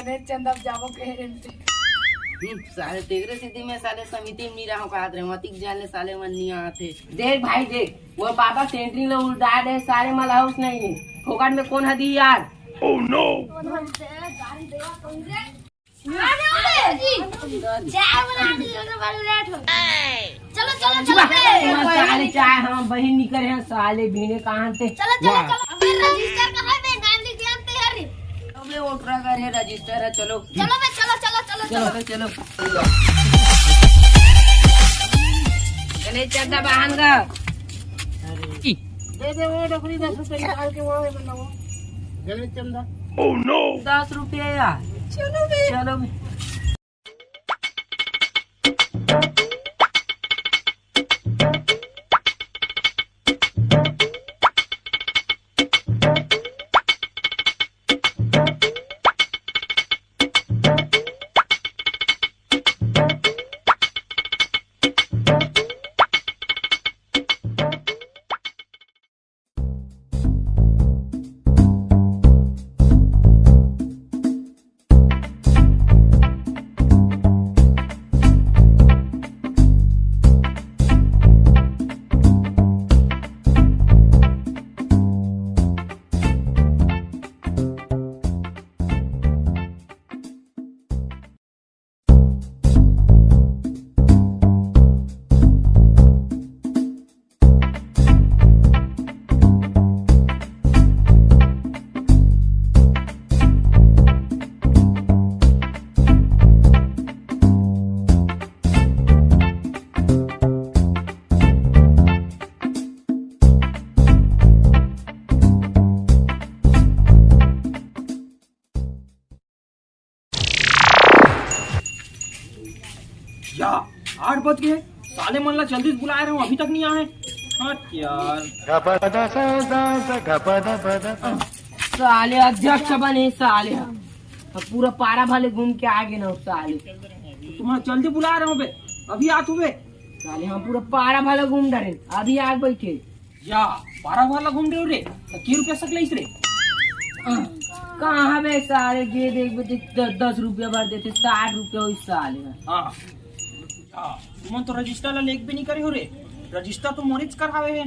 गणेश चंद अब जाबो के साले तेरे सीधी में साले समिति में रहा का हाथ रे मतिक जाने साले मन नहीं आते। देख भाई देख वो पापा सेंटरिंग ले उड़ा दे सारे माल हाउस नहीं है फोकट में कौन हदी यार। ओह नो साले चाय हम बहन निकले हैं साले भीने कहाँ थे। वोटर कर है रजिस्टर है चलो चलो चलो गणेश चंदा बहन का दे वो डोकरी 10 रुपए निकाल के वो बनाओ गणेश चंदा। ओह नो 10 रुपए यार चलो या 8 बज गए साले मन ला जल्दी बुला रहे हूँ अभी तक नहीं आए। यार साले अध्यक्ष बने साले पूरा पारा भाले घूम के आ गए ना साले तुम्हारा जल्दी बुला रहे हो बे अभी आ तू बे साले हम पूरा पारा भाला घूम रहे अभी आग बैठे या 12 वाला घूम रहे हो रे तो की रुपया सकले इस रे कहाँ बे साले जे देख 10 रुपया भर देते 60 रुपया हो साले। हाँ तुम तो रजिस्टर ला लेक भी नहीं करे हो रे रजिस्टर तो मोरिच करावे है।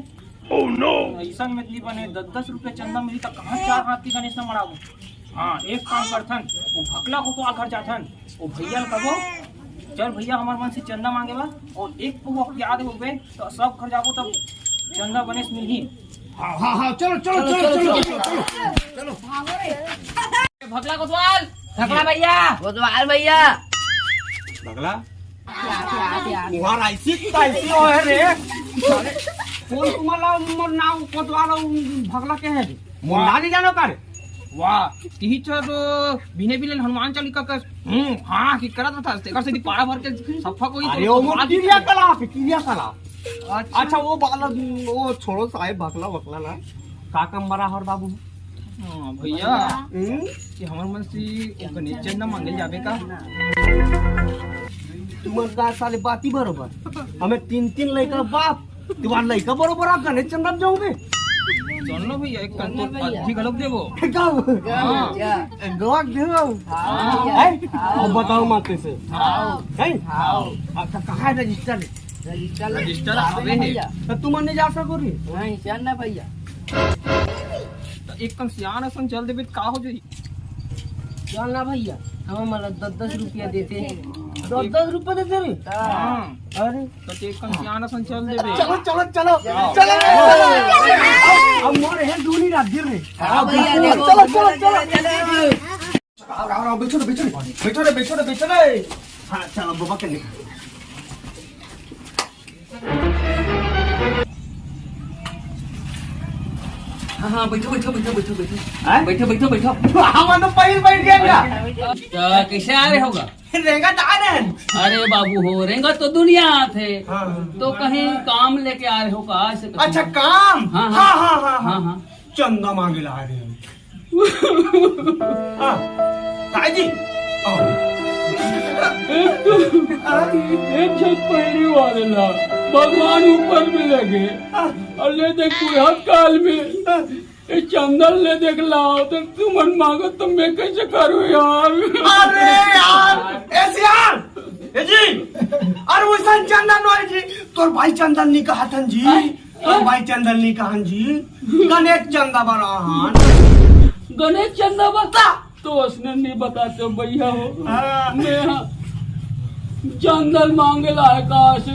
ओह नो ऐसा में इतनी बने 10 रुपया चंदा मिली तो कहाँ 4 हाथ की गणेश ना मराऊ। हाँ एक काम करथन वो भकला को तो आ घर जाथन वो भैया कहो चल भैया हमारे मन से चंदा मांगे बा और एक को याद हो गए तो सब घर जाओ तब चंदा गणेश मिली। हाँ चलो भगला कोतवाल भगला भैया कोतवाल भैया भगला मुहार ऐसी है रे कौन तुम्हारा मोर नाम कोतवाल भगला के है मुन्ना नहीं जानो कर वाह टीचर बिने बिने हनुमान चालीसा का हाँ की करत था तेकर से पारा भर के सफा कोई अरे वो क्रिया कला अच्छा वो बालक वो छोड़ो साहेब भगला भगला ना का कम बरा हर बाबू हाँ भैया कि हमार मन से गणेश चंदा मांगे जावे का तुम्हार का साले बाती बरोबर हमें 3 लड़का बाप तुम्हार लड़का बरोबर आप गणेश चंदा जाओगे चल लो भैया एक कंटो अच्छी गलत देवो गवाक देवो अब बताओ माते से अच्छा कहाँ है रजिस्टर आवे है तो तुम नहीं जा सको रे नहीं चल ना भैया एक कन सियान असन चल देबे का हो जाई चल ना भैया हम मतलब 10 रुपया देते हैं 10 रुपया देते रे अरे तो एक कन सियान असन चल देबे चलो अब मोर है दूनी रात गिर रे भैया चलो बैठो रे हाँ चलो बाबा के लिखा हाँ बैठो हम तो पहले बैठ गया तो कैसे आ रहे होगा रेगा दान अरे बाबू हो रेंगा तो दुनिया थे तो कहीं काम लेके आ रहे हो का ऐसे अच्छा काम हाँ हाँ चंदा मांगे ला रहे हैं ताई जी एक छत पहली वाले ला भगवान ऊपर में लगे और ले देख पूरा काल में चंदन ले देख लाओ तो तुम मांगो तो मैं कैसे करूँ यार। अरे यार ऐसे यार ए जी, अरे वैसा चंदन हो जी, तोर भाई चंदन नहीं कहा था जी, तोर भाई चंदन नहीं कहा जी, गणेश चंदा बना हां, गणेश चंदा बता तो उसने नहीं बताते भैया हो। मैं चंदन मांगे लाए कहा से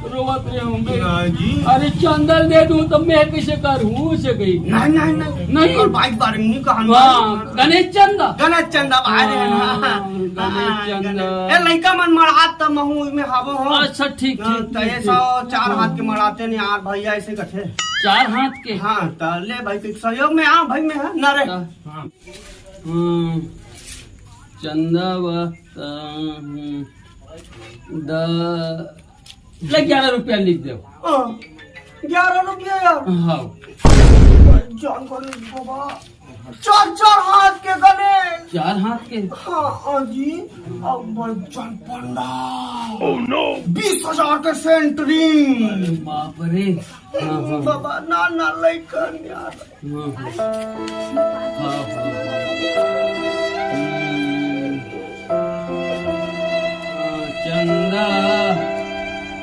रोवत रहे होंगे जी। अरे चंदन दे दूं तो मैं कैसे करूँ उसे गई नहीं नहीं नहीं नहीं। तोर भाई बारे में नहीं कहा। हाँ गणेश चंदा भाई गणेश चंदा ए लइका मन मरात त महू में हावो हो। अच्छा ठीक ठीक तो ये सो 4 हाथ के मराते नहीं यार भैया ऐसे कथे 4 हाथ के। हाँ तो ले भाई के सहयोग में आ भाई में है ना रे। चंदा ले 11 रुपया लिख दो। 11 रुपया यार। हाँ जान को बाबा 4 हाथ के गले। 4 हाथ के। हाँ जी अब जान पंडा। ओह नो 20,000 के सेंटरिंग। बाप रे। हाँ बाबा ना लइकन यार। चंदा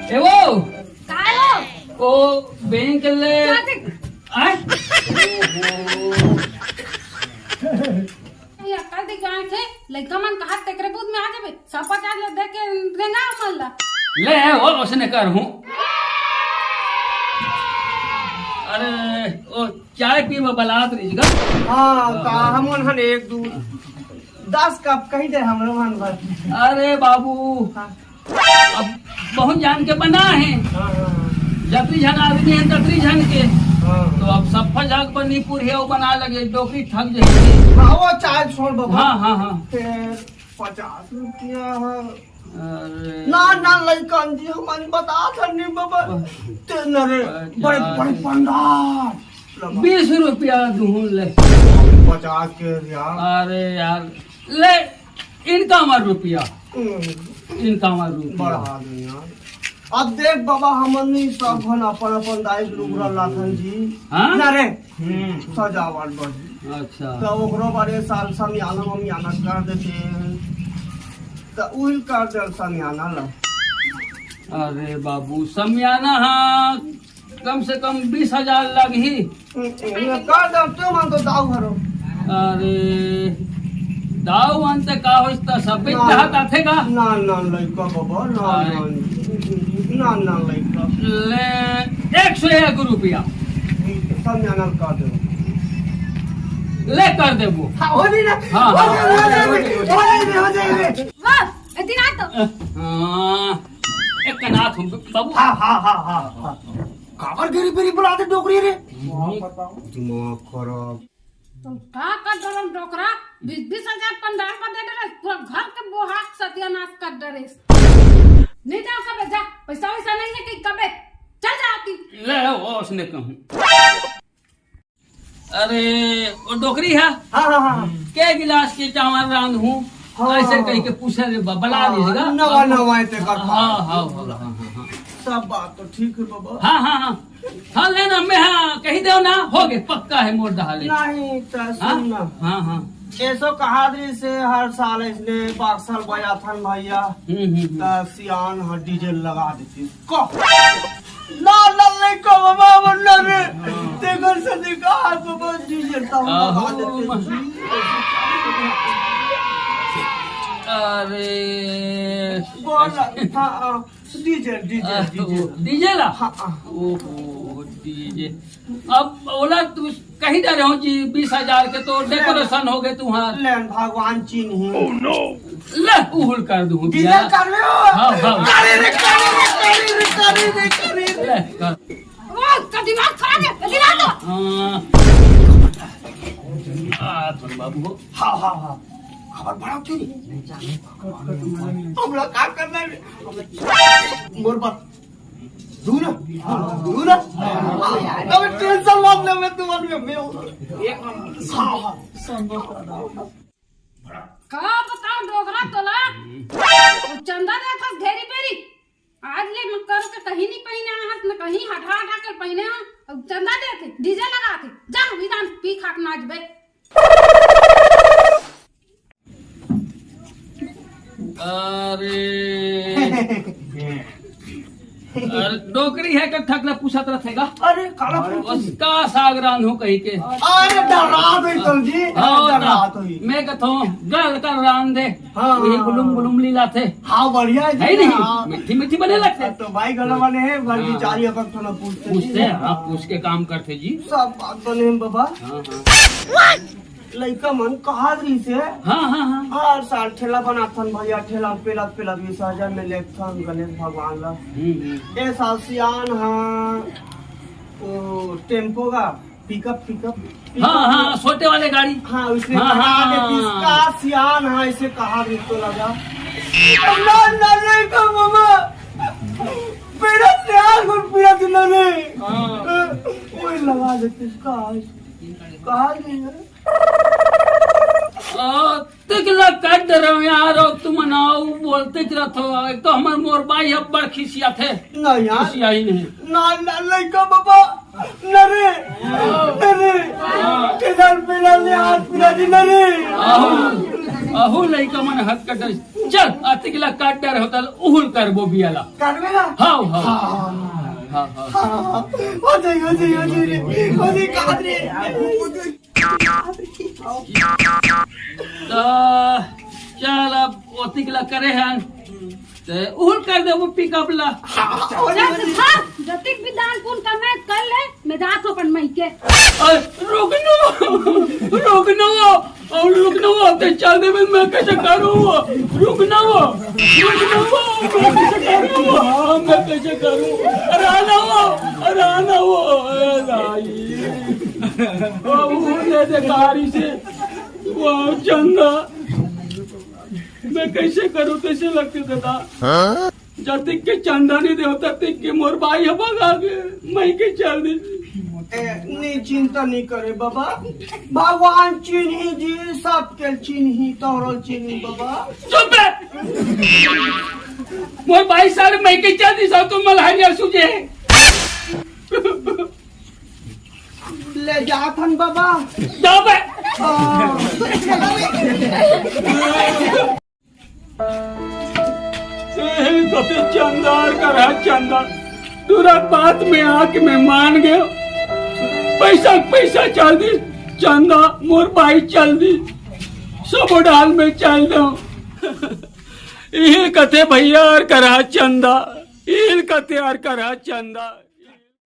ए वो बैंक ले आए अक्कल दी गाय थे लइका मन कहा तेकरे बूथ में आ जाबे सब 50 ले दे के देंगा मल्ला ले वो उसने कर हूँ। अरे ओ चाय पीवा बलात रही। हाँ का हमन हन 1 2 10 कप कहीं दे हम मन भर। अरे बाबू अब बहुत जान के बना है जतरी झन आदमी है ततरी झन के तो अब सब फजाक बनीपुर है वो बना लगे डोकरी ठग जाएगी। हाँ वो चाय छोड़ बाबा। हाँ 50 रुपया। अरे ना लइकन जी हम बता थनी बाबा ते नरे बड़े पंडार 20 रुपया दूं ले 50 के यार। अरे यार ले इनका मर रुपया इनका मर रुपया बड़ा यार। अब देख बाबा हमनी सब हन अपन दाई लोग लाथन जी। हाँ? ना रे सजावट बड़ी। अच्छा तो ओकरो बारे साल समियाना कर देते हैं तो उहिल कर दे समियाना ला। अरे बाबू समियाना हाँ कम से कम 20,000 लग ही। कर दे तो मन तो दाऊ भरो। अरे दाऊ अंत का होता सब चाहत आथे का ना लइका बाबा ना लइका ले 101 रुपया समियाना कर दे। ले कर दे वो। हाँ हो नहीं ना। हाँ, हो जाएगी। वाह इतना तो हाँ एक कनाथ हूँ बाबू। हाँ काबर गिरी पेरी बुलाते डोकरी रे। दिमाग खराब। तुम का कर डरम डोकरा 20,000 पंडाल का दे डरे पूरा घर के बोहाक सत्यानाश कर डरे। नहीं जाओ कबे जा पैसा वैसा नहीं है कि कबे चल जा की ले वो उसने कहूँ। अरे वो डोकरी है हाँ के गिलास के चावल रांध हूँ ऐसे कहीं के पूछे रे बला दीजिएगा। नवा ते कर। हाँ सब बात तो ठीक है बाबा। हाँ लेना मैं हाँ कही दो ना हो गए पक्का है मोर डाले। नहीं तो सुन ना। हाँ ऐसो कहादरी से हर साल इसने बाक्सल बजा थन भैया सियान डीजल लगा देती को नहीं को बाबा वरना रे तेगर से देखा बाबा डीजल तो लगा देते। अरे हाँ डीजे ला। ओहो डीजे अब ओला तू कहीं जा रहे हो जी 20,000 के तो डेकोरेशन हो गए तुम्हारे। लेन भगवान चीन ही। ओह नो ले उहुल कर दूं डीजल कर रहे हो। हाँ करे ले कर। वो का दिमाग खराब है दिला दो। तुम बाबू हो। हाँ खबर बढ़ाओ क्यों हम लोग काम करना है मोर बात दूर अब टेंशन मत ले मैं तुम्हारे में का बताओ डोगरा तोला चंदा देखा घेरी पेरी आज ले मैं करो के कहीं नहीं पहने हाथ में कहीं हटा के पहने चंदा देते डीजे लगा के जा विधान समाज बे। अरे डोकरी है का ठकला पूछत रहेगा अरे काला उसका सागरान हो कही के अरे डरात हुई तुम जी डरात हुई मैं कथो गल कर रान दे हाँ, वही हाँ, गुलुम गुलुम लीला थे हाँ बढ़िया है जी नहीं हाँ। मीठी मीठी बने लगते तो भाई गला वाले हैं घर की हाँ। चारी अपन थोड़ा पूछते पूछते हैं हाँ पूछ के काम करते जी सब बात बने हैं बाबा हाँ हाँ लड़का मन कहा रही से हाँ हाँ हाँ हर साल ठेला बनाथन भैया ठेला पेला पेला 20,000 में लेथन गणेश भगवान ला ए साल सियान हाँ तो टेम्पो का पिकअप हाँ हाँ छोटे वाले गाड़ी हाँ उसने हाँ, कहा हाँ, कि हाँ। किसका सियान हाँ इसे कहा भी तो लगा ना ना नहीं का मामा पीड़ा त्याग और पीड़ा दिला नहीं कोई लगा दे किसका कहा नहीं है तिकला काट रहो यार और तुम मनाओ बोलते रहते हो एक तो हमारे मोर भाई अब बड़ खिसिया थे नहीं यार खिसिया ही नहीं ना ना नहीं का बाबा नरे नरे किधर पीड़ा ले हाथ पीड़ा दी नरे अहू लइका मन हाथ कट चल तिकला काट रहो तल उहुल कर वो बियाला करवेगा हाँ हाँ हाँ हाँ हाँ हो जाए कादरे चल अब वो तिकला करे हैं ते उहुल कर दे वो पिकअप ला जतिक भी दान पुण्य करना है कर ले मैं जात हूँ अपन मई के। रुक नो और रुक नो ते चल दे मैं कैसे करूँ मैं कैसे करूँ अरे आना वो ले दे गाड़ी से वो चंदा मैं कैसे करूँ कैसे लगते दादा जब तक के चंदा नहीं दे तब तक के मोर भाई अब आगे मैं के चल दी नहीं चिंता नहीं करे बाबा भगवान चिन्ही जी सबके चिन्ही तोहरो चिन्ही बाबा चुप मोर भाई सारे मैं के चल दी सब तुम मलहानिया सुझे ले जाथन बाबा जाओ बे कभी चंदार का रहा चंदा तुरंत बात में आके मैं मान गया पैसा चल दी चंदा मोर भाई चल दी सब डाल में चल दो ये कथे भैया और करा चंदा ये कथे और करा चंदा